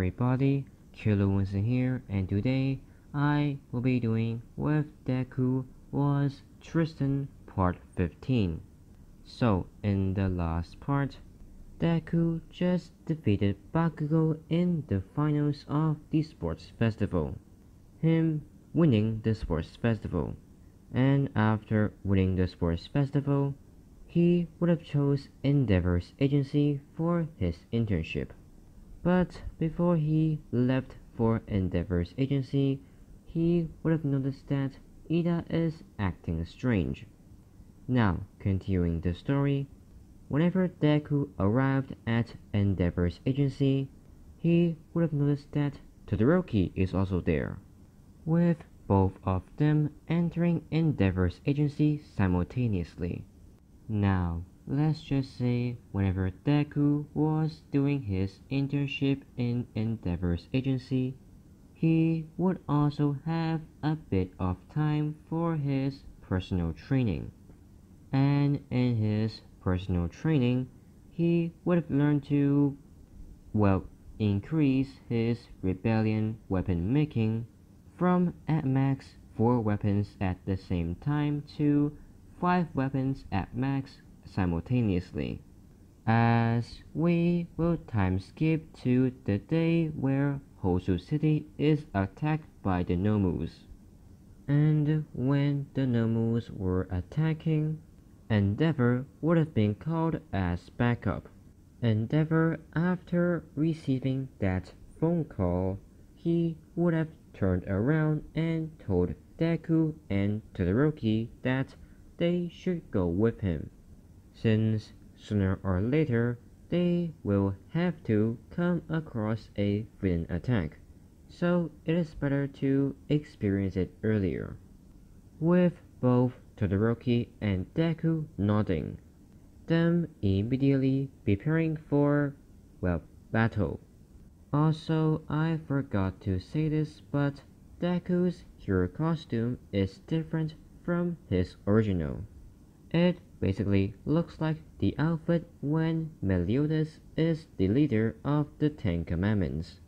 everybody, Killer Winston here, and today I will be doing with Deku was Tristan part 15. So in the last part, Deku just defeated Bakugo in the finals of the sports festival, him winning the sports festival, and after winning the sports festival, he would have chose Endeavor's agency for his internship. But before he left for Endeavor's agency, he would have noticed that Ida is acting strange. Now, continuing the story, whenever Deku arrived at Endeavor's agency, he would have noticed that Todoroki is also there, with both of them entering Endeavor's agency simultaneously. Now, let's just say whenever Deku was doing his internship in Endeavor's agency, he would also have a bit of time for his personal training. And in his personal training, he would have learned to, increase his rebellion weapon making from at max 4 weapons at the same time to 5 weapons at max simultaneously, as we will time skip to the day where Hosu City is attacked by the Nomus. And when the Nomus were attacking, Endeavor would have been called as backup. Endeavor, after receiving that phone call, he would have turned around and told Deku and Todoroki that they should go with him, since sooner or later they will have to come across a villain attack, so it is better to experience it earlier. With both Todoroki and Deku nodding, them immediately preparing for, battle. Also, I forgot to say this, but Deku's hero costume is different from his original. It basically looks like the outfit when Meliodas is the leader of the 10 Commandments,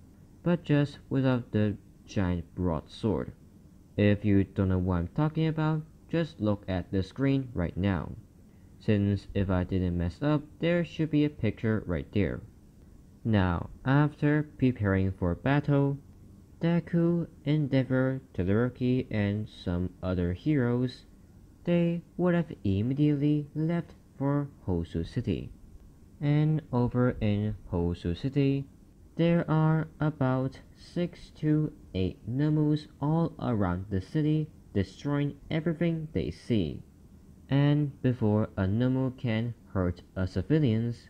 but just without the giant broadsword. If you don't know what I'm talking about, just look at the screen right now, since if I didn't mess up, there should be a picture right there. Now, after preparing for battle, Deku, Endeavor, Todoroki, and some other heroes, they would have immediately left for Hosu City. And over in Hosu City, there are about 6 to 8 Nomus all around the city, destroying everything they see. And before a Nomu can hurt a civilians,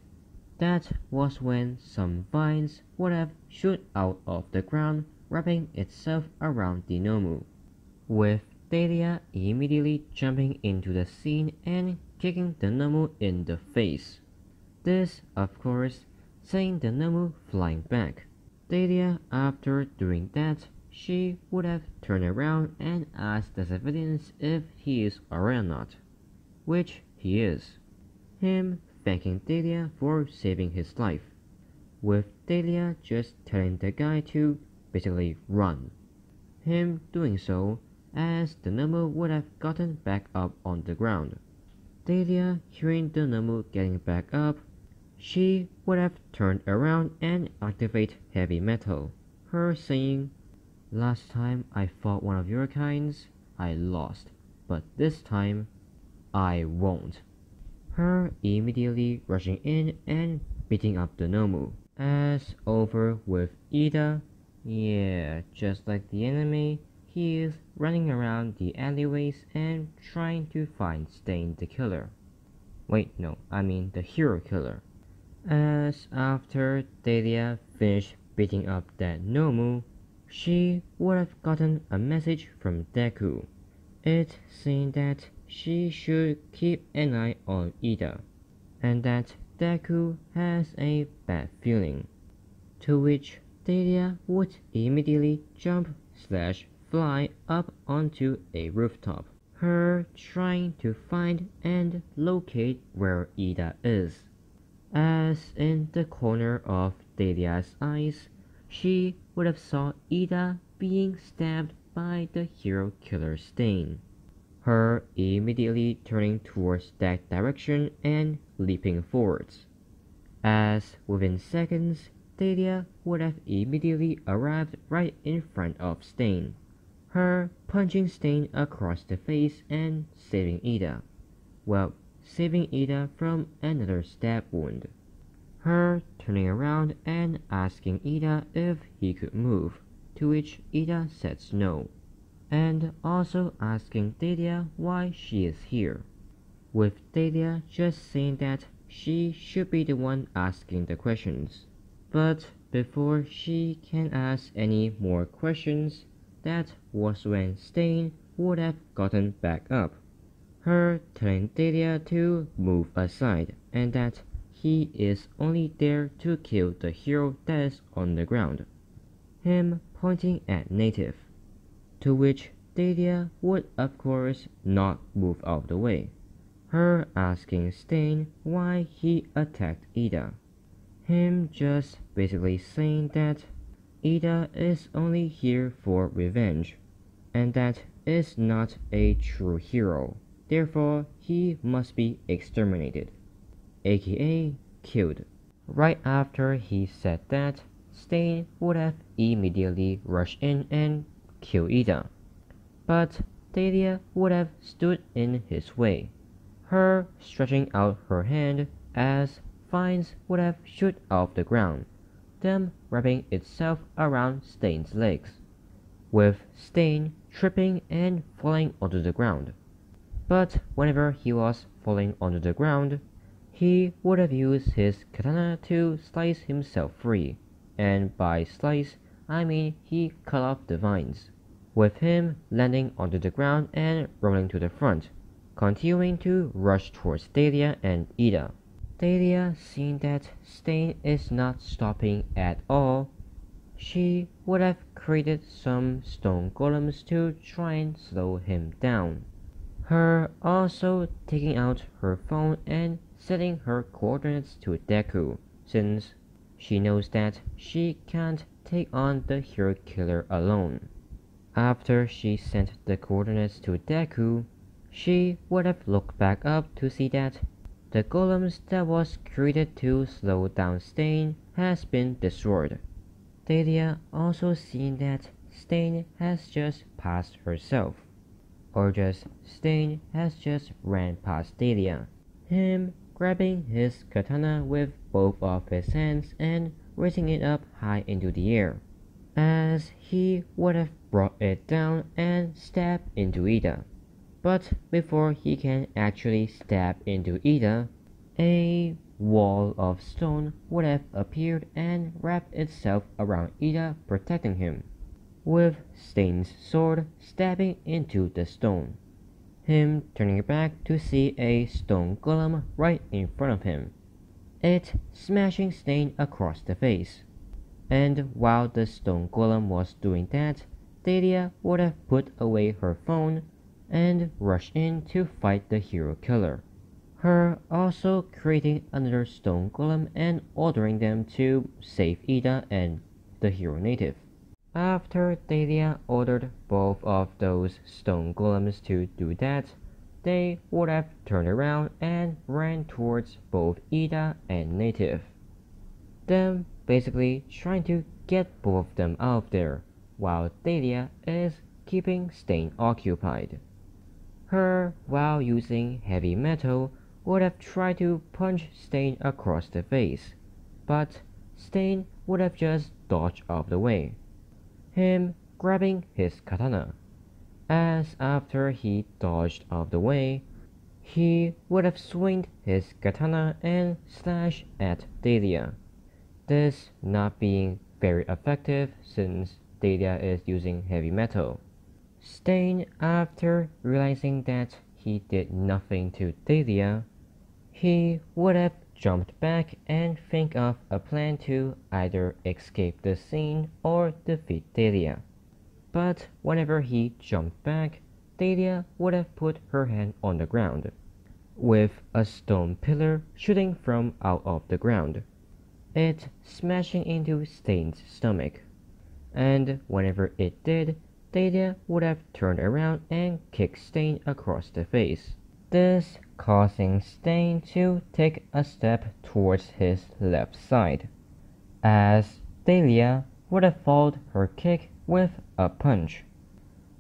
that was when some vines would have shoot out of the ground, wrapping itself around the Nomu, with Delia immediately jumping into the scene and kicking the Nomu in the face. This, of course, sending the Nomu flying back. Delia, after doing that, she would have turned around and asked the civilians if he is alright or not, which he is. Him thanking Delia for saving his life, with Delia just telling the guy to basically run. Him doing so as the Nomu would have gotten back up on the ground. Delia, hearing the Nomu getting back up, she would have turned around and activate heavy metal, her saying, "Last time I fought one of your kinds, I lost, but this time, I won't." Her immediately rushing in and beating up the Nomu. As over with Ida, yeah, just like the enemy, he is running around the alleyways and trying to find Stain the killer. Wait, no, I mean the hero killer. As after Delia finished beating up that Nomu, she would have gotten a message from Deku. It saying that she should keep an eye on Ida, and that Deku has a bad feeling, to which Delia would immediately jump/fly up onto a rooftop, her trying to find and locate where Ida is. As in the corner of Delia's eyes, she would have saw Ida being stabbed by the hero killer Stain, her immediately turning towards that direction and leaping forwards, as within seconds Delia would have immediately arrived right in front of Stain, her punching Stain across the face and saving Ida. Well, saving Ida from another stab wound. Her turning around and asking Ida if he could move, to which Ida says no, and also asking Delia why she is here, with Delia just saying that she should be the one asking the questions. But before she can ask any more questions, that was when Stain would have gotten back up, her telling Delia to move aside and that he is only there to kill the hero that is on the ground, him pointing at Native, to which Delia would of course not move out of the way, her asking Stain why he attacked Ida, him just basically saying that Ida is only here for revenge, and that is not a true hero, therefore he must be exterminated, aka killed. Right after he said that, Stain would have immediately rushed in and killed Ida, but Delia would have stood in his way, her stretching out her hand as vines would have shot off the ground, them wrapping itself around Stain's legs, with Stain tripping and falling onto the ground. But whenever he was falling onto the ground, he would have used his katana to slice himself free, and by slice I mean he cut off the vines, with him landing onto the ground and rolling to the front, continuing to rush towards Delia and Ida. Delia, seeing that Stain is not stopping at all, she would have created some stone golems to try and slow him down, her also taking out her phone and setting her coordinates to Deku, since she knows that she can't take on the hero killer alone. After she sent the coordinates to Deku, she would have looked back up to see that the golems that was created to slow down Stain has been destroyed. Delia also seeing that Stain has just passed herself, or just Stain has just ran past Delia, him grabbing his katana with both of his hands and raising it up high into the air, as he would have brought it down and stabbed into Ida. But before he can actually stab into Ida, a wall of stone would have appeared and wrapped itself around Ida, protecting him, with Stain's sword stabbing into the stone, him turning back to see a stone golem right in front of him, it smashing Stain across the face. And while the stone golem was doing that, Delia would have put away her phone and rushed in to fight the hero killer, her also creating another stone golem and ordering them to save Ida and the hero native. After Delia ordered both of those stone golems to do that, they would have turned around and ran towards both Ida and native, them basically trying to get both of them out of there, while Delia is keeping Stain occupied. Her, while using heavy metal, would have tried to punch Stain across the face, but Stain would have just dodged out of the way, him grabbing his katana, as after he dodged out of the way, he would have swinged his katana and slashed at Delia, this not being very effective since Delia is using heavy metal. Stain, after realizing that he did nothing to Delia, he would have jumped back and think of a plan to either escape the scene or defeat Delia. But whenever he jumped back, Delia would have put her hand on the ground, with a stone pillar shooting from out of the ground, it smashing into Stain's stomach. and whenever it did, Dahlia would have turned around and kicked Stain across the face. This causing Stain to take a step towards his left side, as Dahlia would have followed her kick with a punch,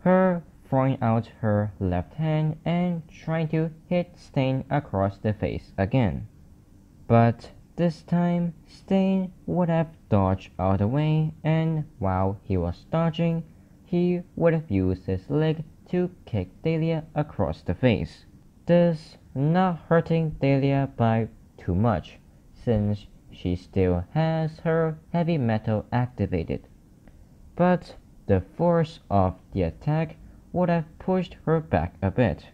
her throwing out her left hand and trying to hit Stain across the face again. But this time, Stain would have dodged out of the way, and while he was dodging, he would have used his leg to kick Dahlia across the face. This not hurting Dahlia by too much, since she still has her heavy metal activated. But the force of the attack would have pushed her back a bit,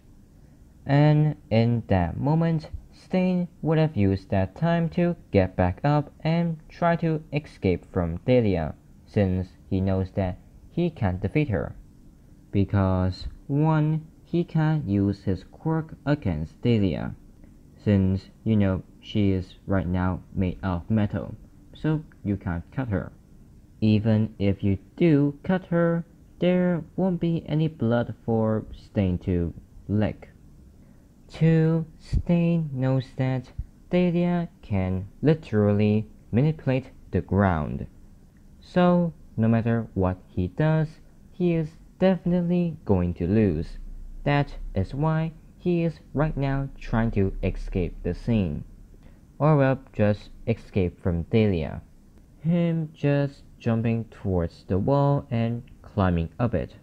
and in that moment, Stain would have used that time to get back up and try to escape from Dahlia, since he knows that he can't defeat her. Because 1. He can't use his quirk against Dahlia, since you know she is right now made of metal, so you can't cut her. Even if you do cut her, there won't be any blood for Stain to lick. 2. Stain knows that Dahlia can literally manipulate the ground, so no matter what he does, he is definitely going to lose. That is why he is right now trying to escape the scene, or well, just escape from Dahlia. Him just jumping towards the wall and climbing up it.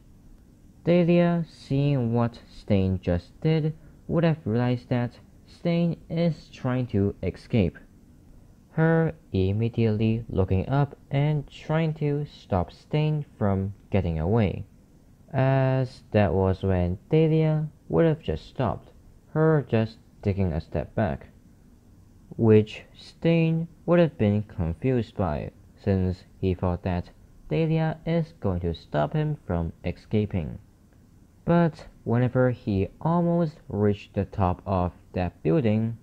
Dahlia, seeing what Stain just did, would have realized that Stain is trying to escape, her immediately looking up and trying to stop Stain from getting away, as that was when Dahlia would have just stopped, her just taking a step back, which Stain would have been confused by, since he thought that Dahlia is going to stop him from escaping. But whenever he almost reached the top of that building,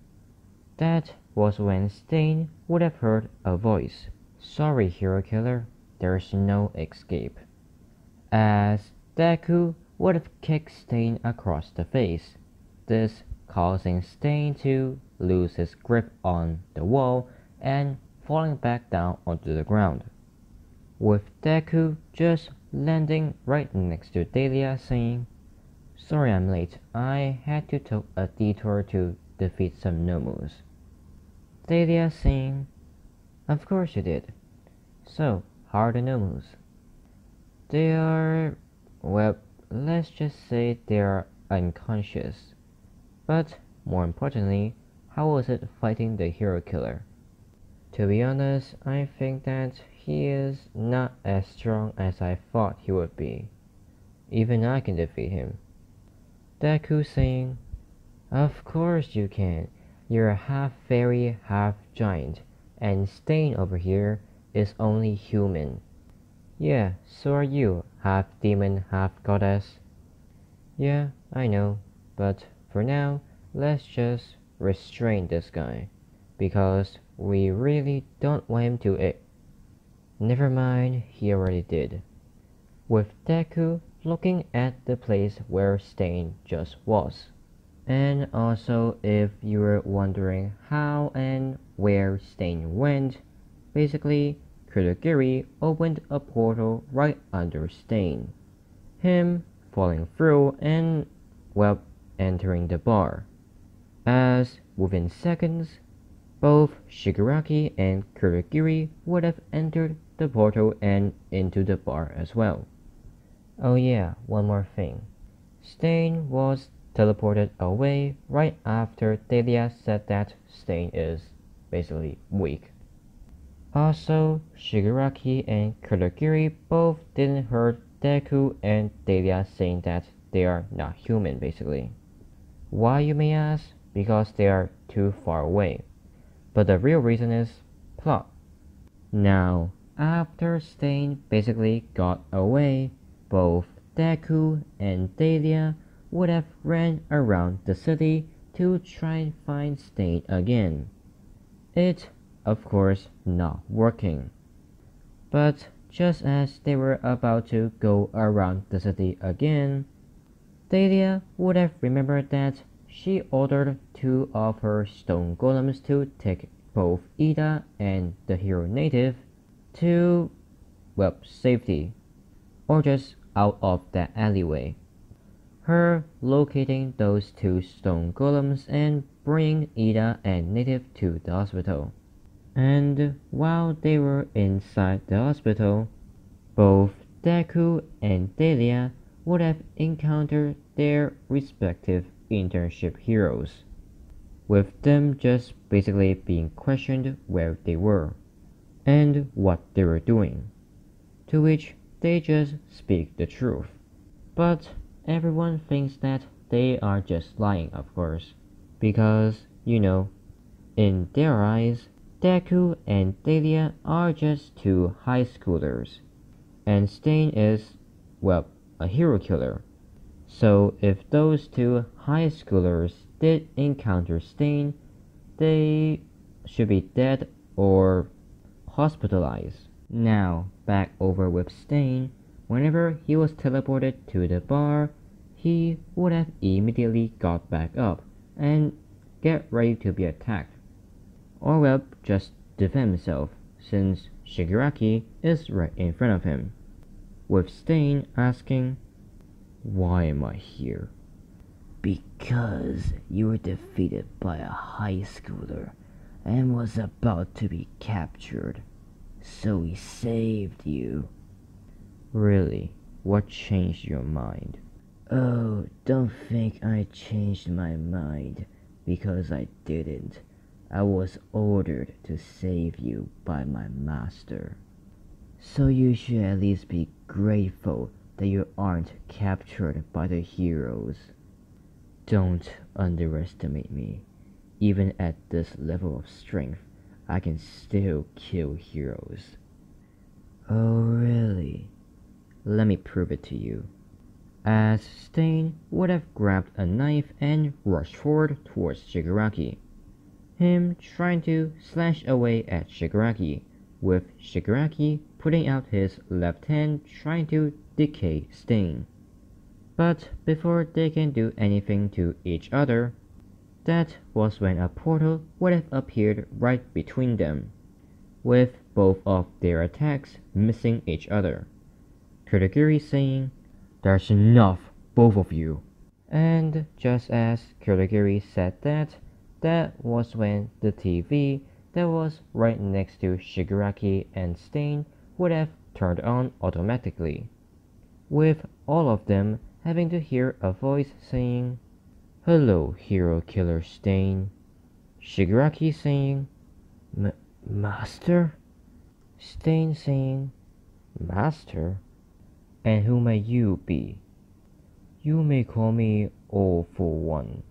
that was when Stain would have heard a voice. "Sorry, Hero Killer, there's no escape." As Deku would have kicked Stain across the face, this causing Stain to lose his grip on the wall and falling back down onto the ground, with Deku just landing right next to Dahlia saying, "Sorry I'm late, I had to take a detour to defeat some Nomus." Dahlia saying, "Of course you did. So, how are the Nomus?" "They are, well, let's just say they are unconscious. But, more importantly, how was it fighting the Hero Killer?" "To be honest, I think that he is not as strong as I thought he would be. Even I can defeat him." Deku saying, "Of course you can. You're half fairy, half giant, and Stain over here is only human." "Yeah, so are you, half demon, half goddess." "Yeah, I know, but for now, let's just restrain this guy, because we really don't want him to Never mind, he already did." With Deku looking at the place where Stain just was. And also, if you were wondering how and where Stain went, basically, Kurogiri opened a portal right under Stain, him falling through and, well, entering the bar, as within seconds, both Shigaraki and Kurogiri would have entered the portal and into the bar as well. Oh yeah, one more thing. Stain was teleported away right after Dahlia said that Stain is basically weak. Also, Shigaraki and Kurogiri both didn't hear Deku and Dahlia saying that they are not human basically. Why, you may ask? Because they are too far away. But the real reason is plot. Now, after Stain basically got away, both Deku and Dahlia would have ran around the city to try and find Stain again. It, of course, not working. But Just as they were about to go around the city again, Thalia would have remembered that she ordered two of her stone golems to take both Ida and the hero native to, well, safety, or just out of that alleyway. Her locating those two stone golems and bringing Ida and native to the hospital. And while they were inside the hospital, both Deku and Thalia would have encountered their respective internship heroes, with them just basically being questioned where they were and what they were doing, to which they just speak the truth. But everyone thinks that they are just lying, of course, because, in their eyes, Deku and Thalia are just two high schoolers, and Stain is, well, a hero killer. So if those two high schoolers did encounter Stain, they should be dead or hospitalized. Now, back over with Stain, whenever he was teleported to the bar, he would have immediately got back up and get ready to be attacked. Or well, just defend himself, since Shigaraki is right in front of him, with Stain asking, "Why am I here?" "Because you were defeated by a high schooler and was about to be captured, so we saved you." "Really? What changed your mind?" "Oh, don't think I changed my mind, because I didn't. I was ordered to save you by my master. So you should at least be grateful that you aren't captured by the heroes." "Don't underestimate me. Even at this level of strength, I can still kill heroes." "Oh, really?" "Let me prove it to you." As Stain would have grabbed a knife and rushed forward towards Shigaraki, him trying to slash away at Shigaraki, with Shigaraki putting out his left hand trying to decay Stain. But before they can do anything to each other, that was when a portal would have appeared right between them, with both of their attacks missing each other. Kurogiri saying, "That's enough, both of you." And just as Kurogiri said that, that was when the TV that was right next to Shigaraki and Stain would have turned on automatically, with all of them having to hear a voice saying, "Hello, hero killer Stain." Shigaraki saying, "Master?" Stain saying, "Master? And who may you be?" "You may call me All for One,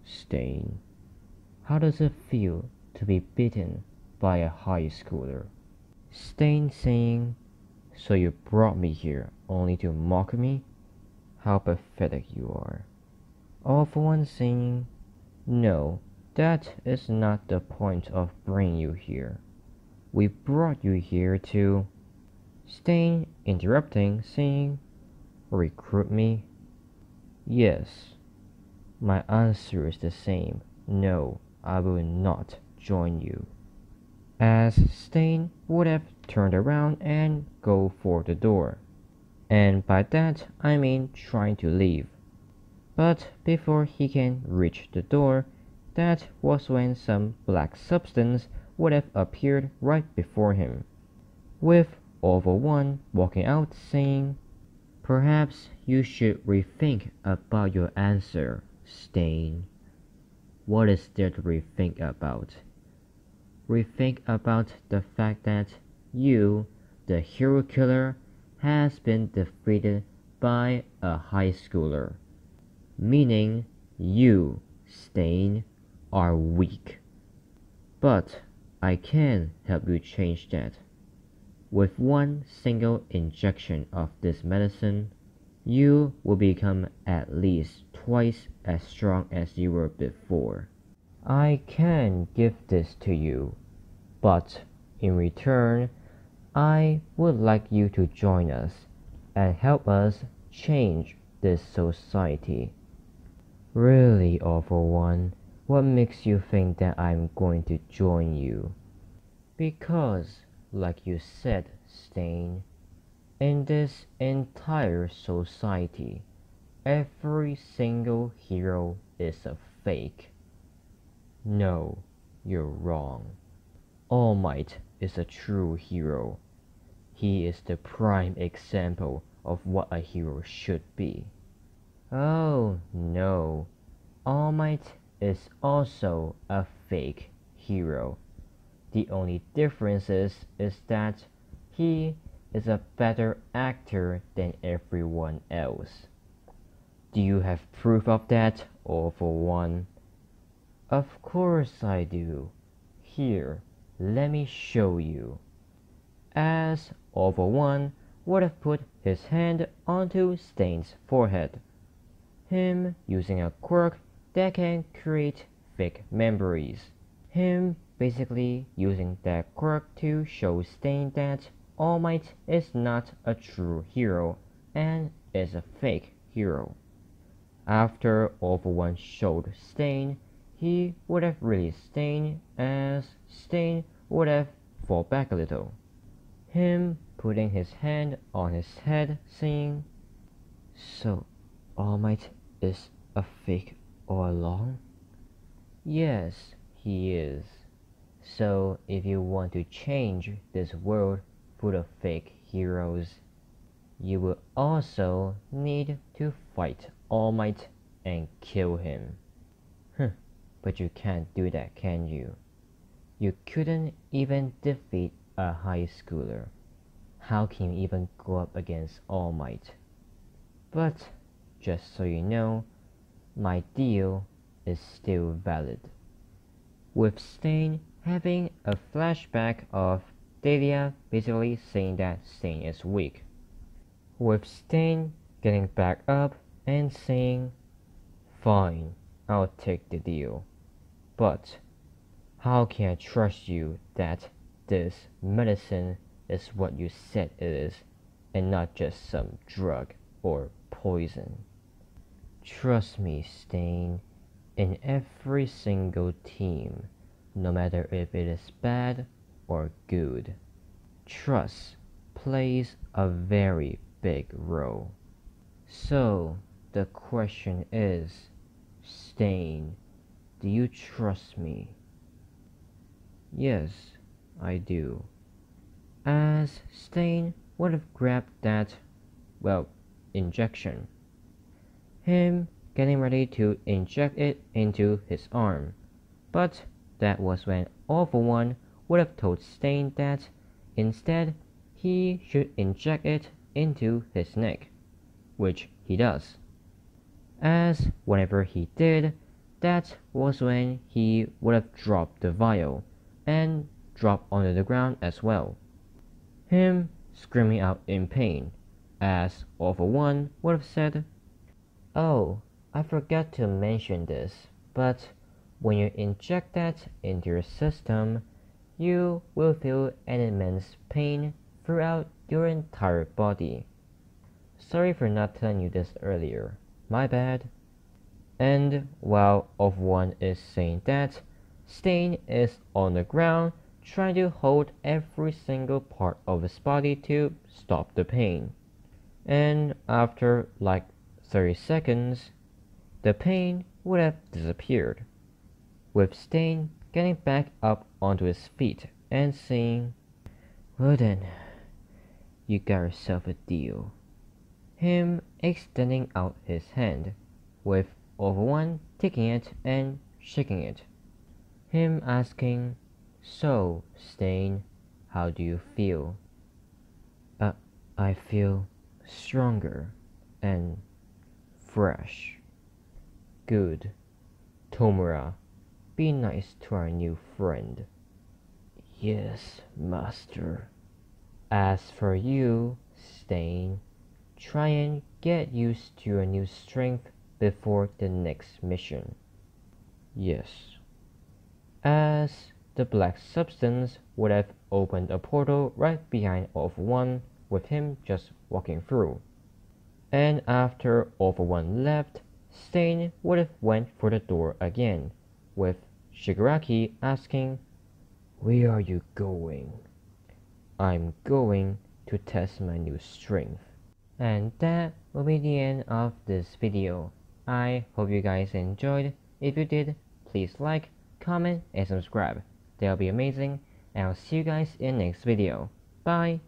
Stain. How does it feel to be beaten by a high schooler?" Stain saying, "So you brought me here only to mock me? How pathetic you are." All for One saying, "No, that is not the point of bringing you here. We brought you here to—" Stain interrupting, saying, "Recruit me?" "Yes. My answer is the same. No, I will not join you." As Stain would have turned around and go for the door. And by that I mean trying to leave. But before he can reach the door, that was when some black substance would have appeared right before him, with All for One walking out saying, "Perhaps you should rethink about your answer, Stain." "What is there to rethink about?" "Rethink about the fact that you, the hero killer, has been defeated by a high schooler. Meaning you, Stain, are weak. But I can help you change that. With one single injection of this medicine, you will become at least twice as strong as you were before. I can give this to you, but in return, I would like you to join us and help us change this society. Really, Awful One, what makes you think that I'm going to join you? Because, like you said, Stain, in this entire society, every single hero is a fake. No, you're wrong. All Might is a true hero. He is the prime example of what a hero should be. Oh no, All Might is also a fake hero. The only difference is that he is a better actor than everyone else. Do you have proof of that, Awful One? Of course I do. Here, let me show you. As Awful One would have put his hand onto Stain's forehead, him using a quirk that can create fake memories. Him basically using that quirk to show Stain that All Might is not a true hero and is a fake hero. After Awful One showed Stain, he would have released Stain as Stain would have fall back a little. Him putting his hand on his head saying, "So All Might is a fake all along?" Yes, he is. So if you want to change this world full of fake heroes, you will also need to fight All Might and kill him. But you can't do that, can you? You couldn't even defeat a high schooler. How can you even go up against All Might? But, just so you know, my deal is still valid. With Stain having a flashback of Dahlia basically saying that Stain is weak. With Stain getting back up and saying, "Fine, I'll take the deal. But how can I trust you that this medicine is what you said it is and not just some drug or poison?" Trust me, Stain, in every single team, no matter if it is bad or good, trust plays a very big role. So, the question is, Stain, do you trust me? Yes, I do. As Stain would have grabbed that, well, injection. Him getting ready to inject it into his arm. But that was when Awful One would have told Stain that instead he should inject it into his neck, which he does. As whenever he did, that was when he would have dropped the vial and dropped onto the ground as well. Him screaming out in pain, as Awful One would have said, "Oh, I forgot to mention this, but when you inject that into your system, you will feel an immense pain throughout your entire body. Sorry for not telling you this earlier, my bad." And while Awful One is saying that, Stain is on the ground trying to hold every single part of his body to stop the pain. And after like 30 seconds, the pain would have disappeared, with Stain getting back up onto his feet and saying, "Well then, you got yourself a deal." Him extending out his hand, with Awful One taking it and shaking it. Him asking, "So, Stain, how do you feel?" I feel stronger and fresh." "Good. Tomura, be nice to our new friend." "Yes, master." "As for you, Stain, try and get used to your new strength before the next mission." "Yes." As the black substance would have opened a portal right behind All For One, with him just walking through. And after All For One left, Stain would have went for the door again, with Shigaraki asking, "Where are you going?" "I'm going to test my new strength." And that will be the end of this video. I hope you guys enjoyed. If you did, please like, comment, and subscribe. That'll be amazing, and I'll see you guys in next video. Bye!